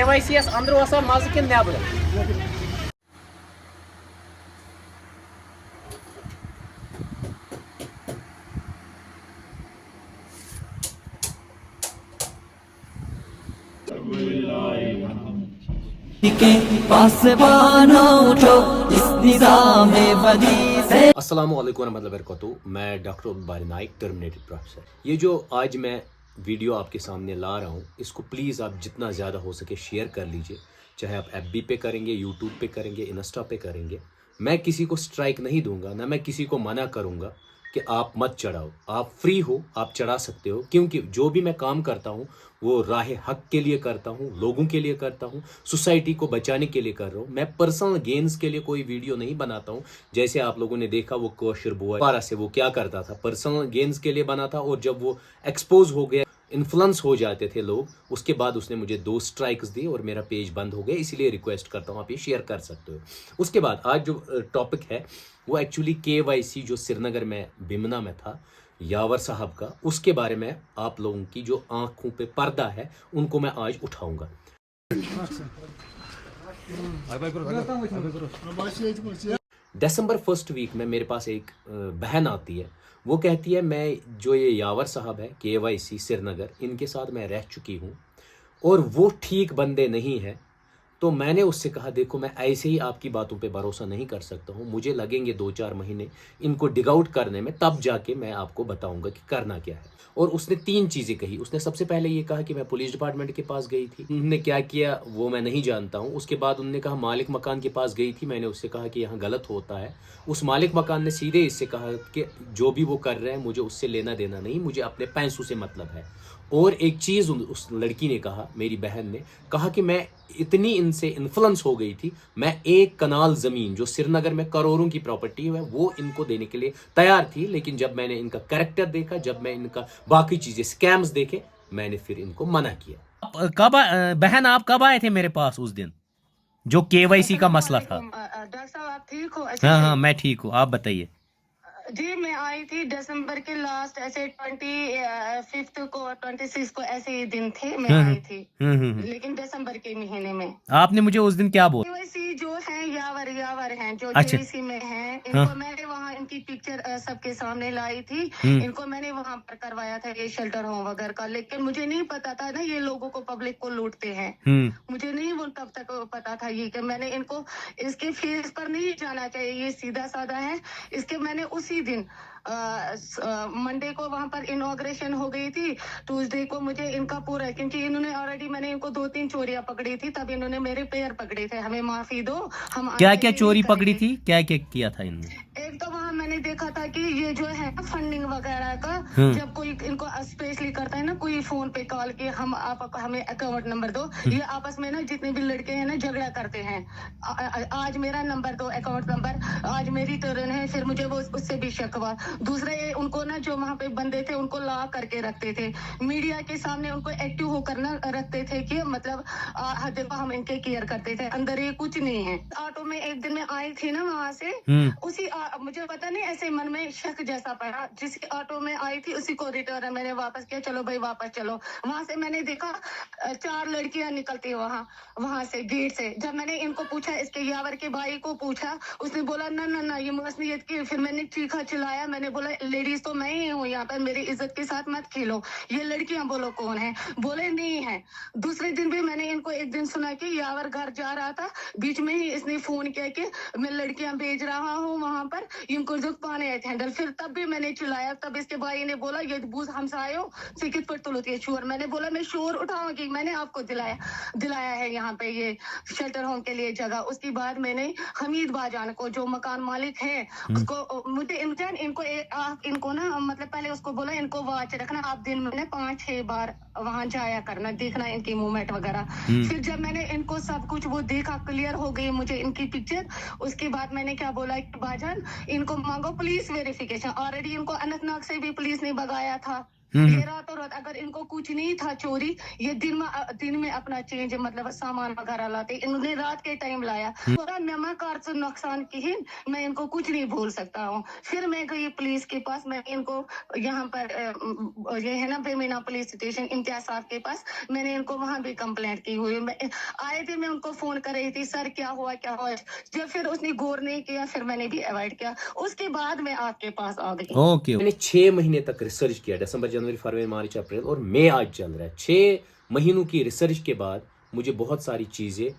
KYC یس اندر وسان مزٕ کِنہٕ نیبرٕ السلام علیکم ورحمۃ اللہ وبرکاتہ. میں doctor Abdul Bari Naik terminated professor. یہ جو آج میں ویڈیو آپ کے سامنے لا رہا ہوں اس کو پلیز آپ جتنا زیادہ ہو سکے شیئر کر لیجئے. چاہے آپ FB پہ کریں گے, یوٹیوب پہ کریں گے, انسٹا پہ کریں گے. میں کسی کو سٹرائک نہیں دوں گا, نہ میں کسی کو منع کروں گا کہ آپ مت چڑھاؤ. آپ فری ہو, آپ چڑھا سکتے ہو, کیونکہ جو بھی میں کام کرتا ہوں وہ راہ حق کے لیے کرتا ہوں, لوگوں کے لیے کرتا ہوں, سوسائٹی کو بچانے کے لیے کر رہا ہوں. میں پرسنل گینز کے لیے کوئی ویڈیو نہیں بناتا ہوں. جیسے آپ لوگوں نے دیکھا وہ کوشر بوائے پارا سے وہ کیا کرتا تھا, پرسنل گینز کے لیے بنا تھا, اور جب وہ ایکسپوز ہو گیا, انفلوئنس ہو جاتے تھے لوگ, اس کے بعد اس نے مجھے 2 سٹرائکس دی اور میرا پیج بند ہو گیا. اسی لیے ریکویسٹ کرتا ہوں آپ یہ شیئر کر سکتے ہو. اس کے بعد آج جو ٹاپک ہے وہ ایکچولی KYC جو سری نگر میں بھمنا میں تھا یاور صاحب کا, اس کے بارے میں آپ لوگوں کی جو آنکھوں پہ پردہ ہے ان کو میں آج اٹھاؤں گا. دسمبر فرسٹ ویک میں میرے پاس ایک بہن آتی ہے. وہ کہتی ہے میں جو یہ یاور صاحب ہے KYC سری نگر, ان کے ساتھ میں رہ چکی ہوں اور وہ ٹھیک بندے نہیں ہیں. تو میں نے اس سے کہا دیکھو میں ایسے ہی آپ کی باتوں پہ بھروسہ نہیں کر سکتا ہوں, مجھے لگیں گے 2-4 مہینے ان کو ڈگ آؤٹ کرنے میں, تب جا کے میں آپ کو بتاؤں گا کہ کرنا کیا ہے. اور اس نے 3 چیزیں کہی. اس نے سب سے پہلے یہ کہا کہ میں پولیس ڈپارٹمنٹ کے پاس گئی تھی. انہوں نے کیا کیا وہ میں نہیں جانتا ہوں. اس کے بعد انہوں نے کہا مالک مکان کے پاس گئی تھی. میں نے اس سے کہا کہ یہاں غلط ہوتا ہے. اس مالک مکان نے سیدھے اس سے کہا کہ جو بھی وہ کر رہے ہیں مجھے اس سے لینا دینا نہیں, مجھے اپنے پیسوں سے مطلب ہے. اور ایک چیز اس لڑکی نے کہا, میری بہن نے کہا کہ میں اتنی ان سے انفلوئنس ہو گئی تھی, میں 1 کنال زمین جو سری نگر میں کروڑوں کی پراپرٹی ہے وہ ان کو دینے کے لیے تیار تھی. لیکن جب میں نے ان کا کریکٹر دیکھا, جب میں ان کا باقی چیزیں سکیمز دیکھے, میں نے پھر ان کو منع کیا. کب بہن آپ کب آئے تھے میرے پاس اس دن جو KYC کا مسئلہ تھا؟ ڈاکٹر صاحب آپ ٹھیک ہو؟ ہاں میں ٹھیک ہوں, آپ بتائیے. جی میں آئی تھی دسمبر کے لاسٹ ایسے 25 کو 26 کو ایسے ہی دن تھے, میں آئی تھی لیکن دسمبر کے مہینے میں. آپ نے مجھے اس دن کیا بولا؟ KYC جو ہیں یاور ہیں جو اچھا. JVC میں ہیں, ان کو میں نے وہاں ان کی پکچر سب کے سامنے لائی تھی. ان کو میں نے وہاں پر کروایا تھا یہ شیلٹر ہوم وغیرہ کا, لیکن مجھے نہیں پتا تھا نا یہ لوگوں کو پبلک کو لوٹتے ہیں. مجھے نہیں وہ تب تک پتا تھا یہ کہ میں نے ان کو اس کے فیس پر نہیں جانا چاہیے, یہ سیدھا سادہ ہے. اس کے میں نے اسی دن منڈے کو وہاں پر انوگریشن ہو گئی تھی, ٹیوزڈے کو مجھے ان کا پورا, کیونکہ انہوں نے آلریڈی میں نے ان کو 2-3 چوریاں پکڑی تھی, تب انہوں نے میرے پیر پکڑے تھے, ہمیں معافی دو, ہم کیا کیا چوری پکڑی تھی, کیا کیا کیا تھا انہوں نے؟ ایک تو وہاں میں نے دیکھا تھا کہ یہ جو ہے فنڈنگ وغیرہ کا, جب کوئی ان کو اسپیشلی کرتا ہے نا کوئی فون پہ کال کے آپ ہمیں اکاؤنٹ نمبر دو, یہ آپس میں نا جتنے بھی لڑکے ہیں نا جھگڑا کرتے ہیں, آج میرا نمبر دو, اکاؤنٹ نمبر, آج میری ٹرن ہے, پھر مجھے وہ اس سے بھی شک ہوا. دوسرا یہ ان کو نا جو وہاں پہ بندے تھے ان کو لا کر کے رکھتے تھے, میڈیا کے سامنے ان کو ایکٹیو ہو کر نہ رکھتے تھے کہ مطلب دیکھو ہم ان کے کیئر کرتے تھے, اندر یہ کچھ نہیں ہے. آٹو میں ایک دن میں آئی تھی نا وہاں سے, اسی مجھے پتا نہیں ایسے من میں شک جیسا پڑا, جس آٹو میں آئی تھی اسی کو ریٹرن میں نے واپس کیا, چلو بھائی واپس چلو. وہاں سے میں نے دیکھا 4 لڑکیاں نکلتی وہاں سے گیٹ سے. جب میں نے ان کو پوچھا, اس کے یاور کے بھائی کو پوچھا, اس نے بولا نہ یہ مسنیت کی. پھر میں نے چیخا چلایا, میں نے بولا لیڈیز تو میں ہی ہوں یہاں پر, میری عزت کے ساتھ مت کھیلو, یہ لڑکیاں بولو کون ہیں, بولے نہیں ہے. دوسرے دن بھی میں نے ان کو ایک دن سنا کہ یاور گھر جا رہا تھا, بیچ میں ہی اس نے فون کیا کہ میں لڑکیاں بھیج رہا ہوں وہاں پر, ان کو جو پانے آئے ہینڈل. پھر تب بھی میں نے چلایا, تب اس کے بھائی نے بولا یہ بوز ہم سے آئے ہو سکت پر تلوتی ہے شور. میں نے بولا میں شور اٹھاؤں گی, میں نے آپ کو دلایا ہے یہاں پہ یہ شیلٹر ہوم کے لیے جگہ. اس کے بعد میں نے حمید باجان کو جو مکان مالک ہے اس کو مجھے ان کو نا مطلب پہلے اس کو بولا ان کو واچ رکھنا, آپ دن میں 5-6 بار وہاں جایا کرنا, دیکھنا ان کی موومنٹ وغیرہ. پھر جب میں نے ان کو سب کچھ وہ دیکھا, کلیئر ہو گئی مجھے ان کی پکچر, اس کے بعد میں نے کیا بولا کہ باجان ان کو مانگو پولیس ویریفیکیشن. آلریڈی ان کو اننت ناگ سے بھی پولیس نے بگایا تھا, ये रातों रात अगर इनको कुछ नहीं था चोरी, ये दिन में अपना चेंज मतलब सामान वगैरह लाते, इन्होंने रात के टाइम लाया। पूरा मेमा कार से नुकसान की मैं इनको कुछ नहीं बोल सकता हूँ। फिर मैं गई पुलिस के पास, मैं इनको यहाँ पर ये है ना बेमीना पुलिस स्टेशन इम्तियाज साहब के पास, मैंने इनको वहाँ भी कंप्लेंट की हुई। मैं आए थे, मैं उनको फोन कर रही थी, सर क्या हुआ क्या हुआ। जब फिर उसने गौर नहीं किया, फिर मैंने भी अवॉइड किया। उसके बाद मैं आपके पास आ गई। ओके मैंने 6 महीने तक रिसर्च किया, दिसंबर जनवरी फरवरी मार्च अप्रैल और मई आज चल रहा है। 6 महीनों की रिसर्च के बाद मुझे बहुत सारी चीज़ें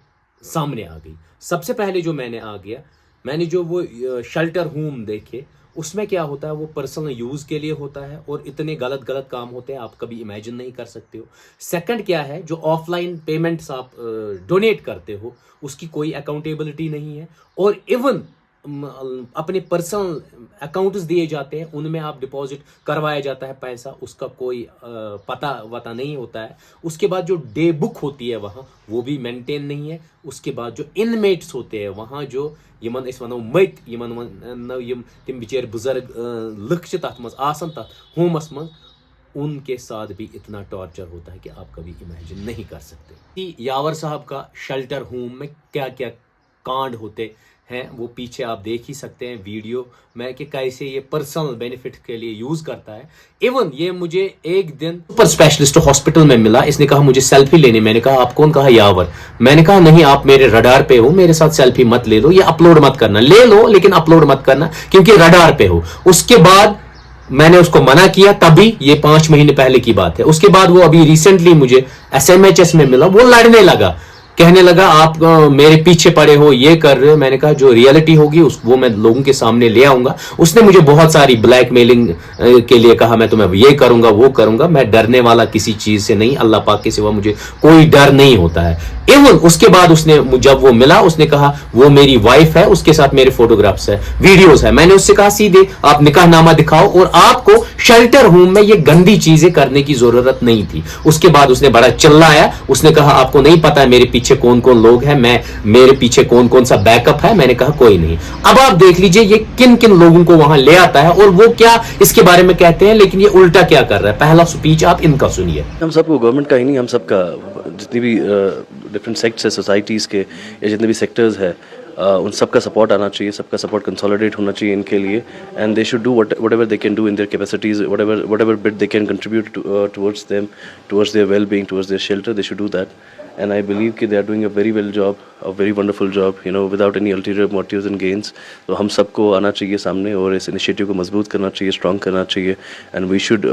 सामने आ गई। सबसे पहले जो मैंने जो वो शेल्टर होम देखे, उसमें क्या होता है, वो पर्सनल यूज़ के लिए होता है और इतने गलत काम होते हैं आप कभी इमेजिन नहीं कर सकते हो। सेकंड क्या है, जो ऑफलाइन पेमेंट्स आप डोनेट करते हो उसकी कोई अकाउंटेबिलिटी नहीं है, और इवन अपने पर्सनल अकाउंट्स दिए जाते हैं, उनमें आप डिपॉजिट करवाया जाता है पैसा, उसका कोई पता वता नहीं होता है। उसके बाद जो डे बुक होती है वहाँ, वो भी मेंटेन नहीं है। उसके बाद जो इनमेट्स होते हैं वहाँ, जो यमन अस वनो मत यम तिम बिचार बुजुर्ग लुक छ तथ मज आसन तथ होमस मज, उनके साथ भी इतना टॉर्चर होता है कि आप कभी इमेजिन नहीं कर सकते। यावर साहब का शेल्टर होम में क्या क्या कांड होते हैं वो पीछे आप देख ही सकते हैं वीडियो में कि कैसे ये पर्सनल बेनिफिट के लिए यूज करता है। इवन ये मुझे एक दिन सुपर स्पेशलिस्ट हॉस्पिटल में मिला, इसने कहा मुझे सेल्फी लेनी। मैंने कहा आप कौन? कहा यावर। मैंने कहा नहीं, आप मेरे रडार पे हो, मेरे साथ सेल्फी मत ले लो, ये अपलोड मत करना। ले लो लेकिन अपलोड मत करना क्योंकि रडार पे हो। उसके बाद मैंने उसको मना किया, तभी ये 5 महीने पहले की बात है। उसके बाद वो अभी रिसेंटली मुझे SMHS में मिला, वो लड़ने लगा, कहने लगा आप मेरे पीछे पड़े हो, ये कर रहे हो। मैंने कहा जो रियलिटी होगी वो मैं लोगों के सामने ले आऊंगा। उसने मुझे बहुत सारी ब्लैकमेलिंग के लिए कहा, मैं तुम्हें ये करूंगा वो करूंगा। मैं डरने वाला किसी चीज से नहीं, अल्लाह पाक के सिवा मुझे कोई डर नहीं होता है। इवन उसके बाद उसने जब वो मिला, उसने कहा वो मेरी वाइफ है, उसके साथ मेरे फोटोग्राफ्स है, वीडियोस है। मैंने उससे कहा सीधे आप निकाहनामा दिखाओ और आपको शेल्टर होम में ये गंदी चीजें करने की जरूरत नहीं थी। उसके बाद उसने बड़ा चिल्लाया, उसने कहा आपको नहीं पता है मेरे पीछे कौन कौन लोग हैं, मेरे पीछे कौन कौन सा बैकअप है। मैंने कहा कोई नहीं। अब आप देख लीजिए ये किन किन लोगों को वहां ले आता है और वो क्या इसके बारे में कहते हैं, लेकिन ये उल्टा क्या कर रहा है। पहला स्पीच आप इनका सुनिए। हम सबको, गवर्नमेंट का ही नहीं, हम सबका, जितनी भी डिफरेंट सेक्ट्स है सोसाइटीज़ के या जितने भी सेक्टर्स है, उन सबका सपोर्ट आना चाहिए, सबका सपोर्ट कंसोलिडेट होना चाहिए इनके लिए। And they should do whatever they can do in their capacities, whatever bit they can contribute towards them, towards their well-being, towards their shelter, they should do that. And I believe that they are doing a very well job, a very wonderful job, without any ulterior motives and gains. तो हम सबको आना चाहिए सामने और इस initiative को मजबूत करना चाहिए, स्ट्रॉन्ग करना चाहिए। एंड वी शुड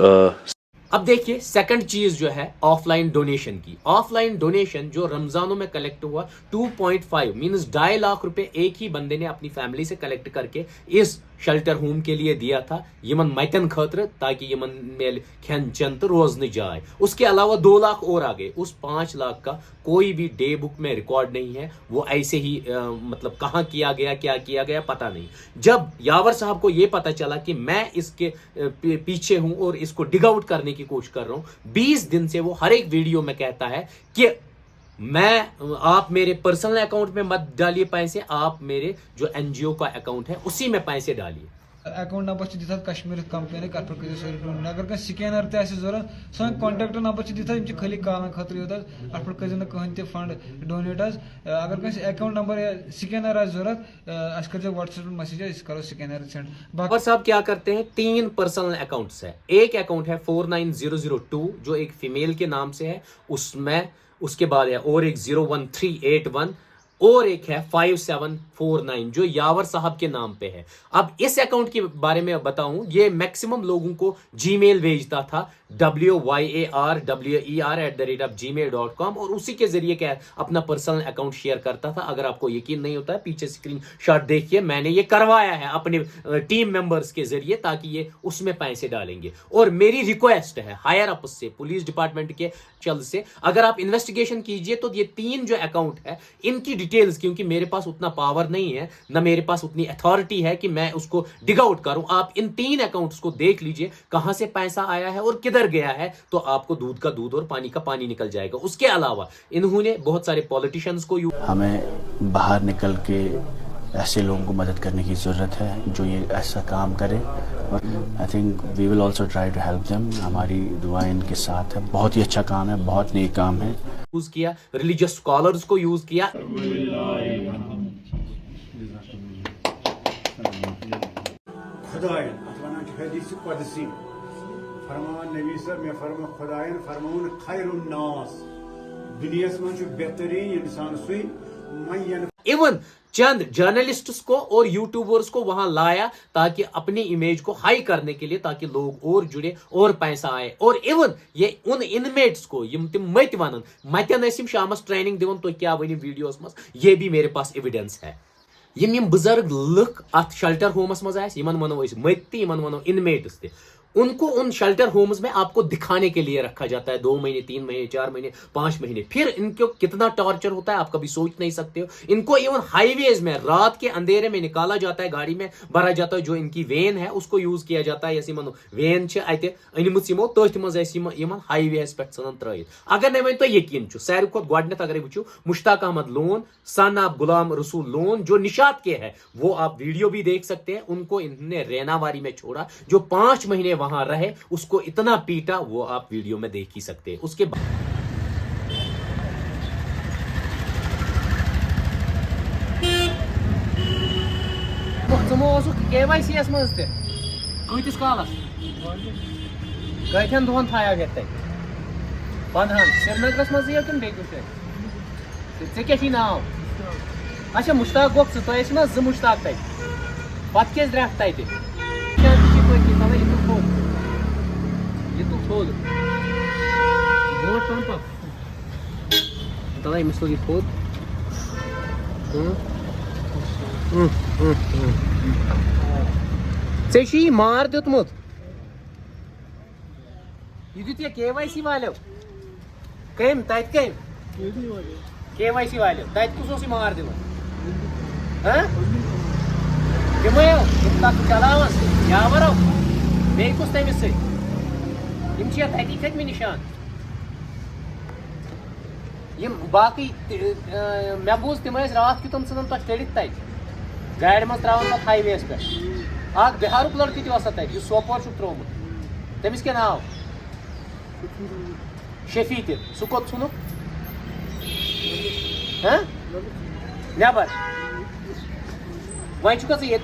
अब देखिए सेकंड चीज जो है ऑफलाइन डोनेशन की। ऑफलाइन डोनेशन जो रमजानों में कलेक्ट हुआ 2.5 मींस 2.5 लाख रुपए एक ही बंदे ने अपनी फैमिली से कलेक्ट करके इस शेल्टर होम के लिए दिया था, यमन मटन खतर, ताकि यमन मेल खन चन तो रोज न जाए। उसके अलावा 2 लाख और आ गए। उस 5 लाख का कोई भी डे बुक में रिकॉर्ड नहीं है, वो ऐसे ही मतलब कहाँ किया गया, क्या किया गया पता नहीं। जब यावर साहब को ये पता चला कि मैं इसके पीछे हूं और इसको डिग आउट करने की कोशिश कर रहा हूं, 20 दिन से वो हर एक वीडियो में कहता है कि आप मेरे पर्सनल अकाउंट में मत डालिए पैसे, आप मेरे जो NGO का अकाउंट है उसी में पैसे डालिए। अकाउंट नंबर दिता कश्मीर कंपनी कत पे कर सारी डोनेट। अगर कहीं स्कैनर तरूरत सन कॉन्टैक्ट नंबर दिता खाली कॉल खतर योत अट पे कर कहें फंड डोनेट। अगर कहीं अकाउंट नंबर या स्कैनर जरूरत कर व्हाट्सएप मैसेज करो स्कैनर सेंड। बाबर साहब क्या करते हैं, 3 पर्सनल अकाउंट्स है। एक अकाउंट है 49002 जो एक फीमेल के नाम से है, उसमें उसके बाद है और एक 01381 और एक है 5749 जो यावर साहब के नाम पे है। अब इस अकाउंट के बारे में बताऊं, ये मैक्सिमम लोगों को जीमेल भेजता था WYARWER@gmail.com और उसी के जरिए क्या अपना पर्सनल अकाउंट शेयर करता था। अगर आपको यकीन नहीं होता है पीछे स्क्रीनशॉट देखिए, मैंने ये करवाया है अपने टीम मेंबर्स के जरिए ताकि ये उसमें पैसे डालेंगे। और मेरी रिक्वेस्ट है हायर अप से, पुलिस डिपार्टमेंट के चल से, अगर आप इन्वेस्टिगेशन कीजिए तो ये 3 जो अकाउंट है इनकी डिटेल्स, क्योंकि मेरे पास उतना पावर नहीं है ना मेरे पास उतनी अथॉरिटी है कि मैं उसको डिग आउट करूं। आप इन 3 अकाउंट्स को देख लीजिए कहां से पैसा आया है और किधर गया है, तो आपको दूध का दूध और पानी का पानी निकल जाएगा। उसके अलावा इन्होंने बहुत सारे पॉलिटिशियंस को हमें बाहर निकल के ऐसे लोगों को मदद करने की ज़रूरत है जो ये ऐसा काम करें, और I think we will also try to help them. हमारी दुआएं इनके साथ है। बहुत ही अच्छा काम है, बहुत नेक काम है। यूज किया, रिलीजियस स्कॉलर्स को यूज किया। खुदायन अथवान हदीस कुदसी फरमान नबी सर में फरमा खुदायन फरमान खैरुन नास दुनिया में बेहतरीन इंसान सुई मयन। इवन चंद जर्नलिस्ट्स को और यूट्यूबर्स को वहां लाया ताकि अपनी इमेज को हाई करने के लिए, ताकि लोग और जुड़े और पैसा आए। और इवन ये उन इनमेट्स को यम तिम मत वन मतन शामस ट्रेनिंग दिवन तो क्या वन वीडियोस मज, ये भी मेरे पास एविडेंस है। यम बुजुर्ग लुक अत शेल्टर होमस मज आमन वनो मत यमन वनो इनमेट्स ते, उनको उन शेल्टर होम्स में आपको दिखाने के लिए रखा जाता है 2 महीने 3 महीने 4 महीने 5 महीने। फिर इनको कितना टॉर्चर होता है आप कभी सोच नहीं सकते हो। इनको इवन हाईवेज में रात के अंधेरे में निकाला जाता है, गाड़ी में भरा जाता है, जो इनकी वेन है उसको यूज किया जाता है। मनो वेन अनमो तथ मज हाईवे पे सन त्रत। अगर नहीं वन तो यकीन सारे खुद गोडनेथ अगर वो मुश्ताक अहमद लोन सन ऑफ गुलाम रसूल लोन जो निशात के है, वो आप वीडियो भी देख सकते हैं। उनको इन्होंने रैनावारी में छोड़ा, जो 5 महीने वहां रहे, उसको इतना पीटा, वो आप वीडियो में देख ही सकते हैं। उसके बाद KYC मज कतिस कालस कथन दोहन थाया गए तक 15 श्रीनगरस मज कि क्या नाव? अच्छा मुश्ताक गो ना 2 मुश्ताक तक पत क्या रेफ तत ये थोद बोट पंप तला अमिस लोग ये थोद े मार दितमुत यह दित KYC वालो कम तत कम KYC वालो तत कुस मार दिवन तम चलावस यावरो बे कुस तमिस तती खत्म निशान बाकी मे बूज तम रात कितम सन तुम चढ़ित तत गाड़ मज त्रावन पे हाईवे पे अख बिहारुक लड़की तत सोपोर त्रोमुत तमिस क्या नाव शफी सह कोत नुक नबर वन ये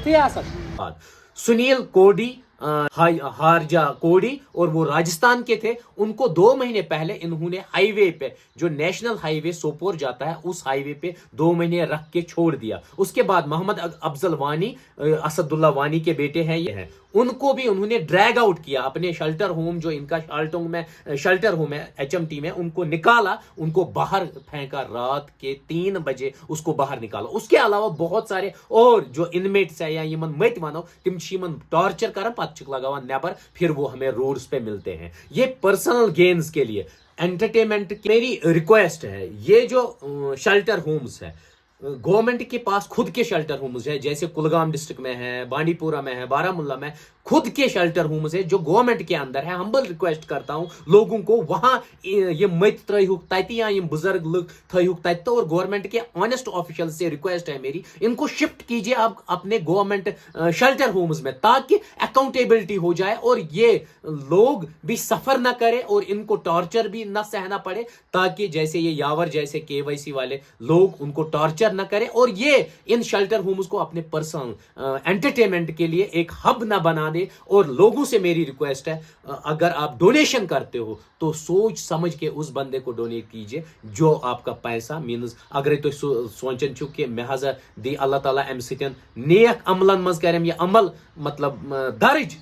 सुनील कोडी हारजा कोडी और वो राजस्थान के थे। उनको 2 महीने पहले इन्होंने हाईवे पे, जो नेशनल हाईवे सोपोर जाता है, उस हाईवे पे 2 महीने रख के छोड़ दिया। उसके बाद मोहम्मद अफजल वानी, असदुल्ला वानी के बेटे हैं ये हैं, उनको भी उन्होंने ड्रैग आउट किया अपने शेल्टर होम, जो इनका शाल्टोंग में शेल्टर होम है HMT में, उनको निकाला, उनको बाहर फेंका रात के 3 बजे उसको बाहर निकाला। उसके अलावा बहुत सारे और जो इनमेट्स है या यमन मत वनो तिम टॉर्चर कर लगावा नेबर, फिर वो हमें रोड्स पे मिलते हैं। ये पर्सनल गेन्स के लिए, एंटरटेनमेंट की मेरी रिक्वेस्ट है, ये जो शेल्टर होम्स है, गवर्नमेंट के पास खुद के शेल्टर होम्स है, जैसे कुलगाम डिस्ट्रिक्ट में है, बांडीपुरा में है, बारामुल्ला में खुद के शेल्टर होम्स है जो गवर्नमेंट के अंदर है। हम्बल रिक्वेस्ट करता हूं लोगों को वहां ये मत त्रहुक तत या ये बुजुर्ग लोग थहुक तत, और गवर्नमेंट के ऑनेस्ट ऑफिशियल से रिक्वेस्ट है मेरी, इनको शिफ्ट कीजिए आप अपने गवर्नमेंट शेल्टर होम्स में, ताकि अकाउंटेबिलिटी हो जाए और ये लोग भी सफर ना करें और इनको टॉर्चर भी ना सहना पड़े, ताकि जैसे ये यावर जैसे KYC वाले लोग उनको टॉर्चर ना करें, और ये इन शेल्टर होम्स को अपने पर्सनल एंटरटेनमेंट के लिए एक हब ना बना दे। और लोगों से मेरी रिक्वेस्ट है, अगर आप डोनेशन करते हो तो सोच समझ के उस बंदे को डोनेट कीजिए जो आपका पैसा मीन्स अगर तो सोचन छु कि मे हजा दी अल्लाह ताला अम सतन नेक अमलन मज करम ये अमल मतलब दर्ज,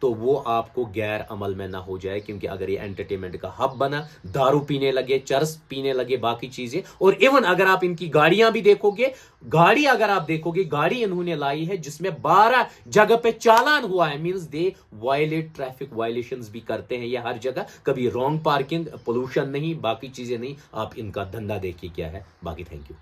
तो वो आपको गैर अमल में ना हो जाए। क्योंकि अगर ये एंटरटेनमेंट का हब बना, दारू पीने लगे, चरस पीने लगे, बाकी चीजें, और इवन अगर आप इनकी गाड़ियां भी देखोगे, गाड़ी अगर आप देखोगे, गाड़ी इन्होंने लाई है जिसमें 12 जगह पे चालान हुआ है, means they violate traffic violations भी करते हैं ये हर जगह, कभी रॉन्ग पार्किंग, पोल्यूशन नहीं, बाकी चीजें नहीं। आप इनका धंधा देखिए क्या है। बाकी थैंक यू।